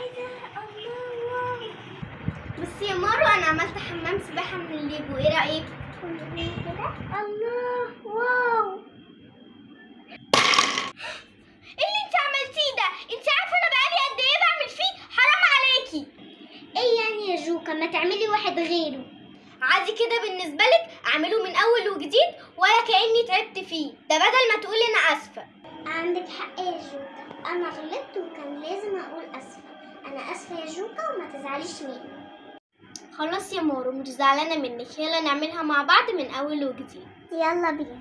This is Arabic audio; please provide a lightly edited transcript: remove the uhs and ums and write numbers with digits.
ايه ده؟ الله واو. بصي يا مارو، انا عملت حمام سباحه من الليجو، ايه رايك؟ كده الله واو. ايه اللي انت عملتيه ده؟ انت عارفه انا بقالي قد ايه بعمل فيه؟ حرام عليكي. ايه يعني يا جوكا، ما تعملي واحد غيره. عادي كده بالنسبه لك؟ اعمله من اول وجديد ولا كاني تعبت فيه؟ ده بدل ما تقولي انا اسفه. عندك حق يا جوكا، انا غلطت وكان لازم اقول اسفه. انا اسفه يا جوكا وما تزعليش مني. خلاص يا مارو، مش زعلانه منك، يلا نعملها مع بعض من اول وجديد. يلا بينا.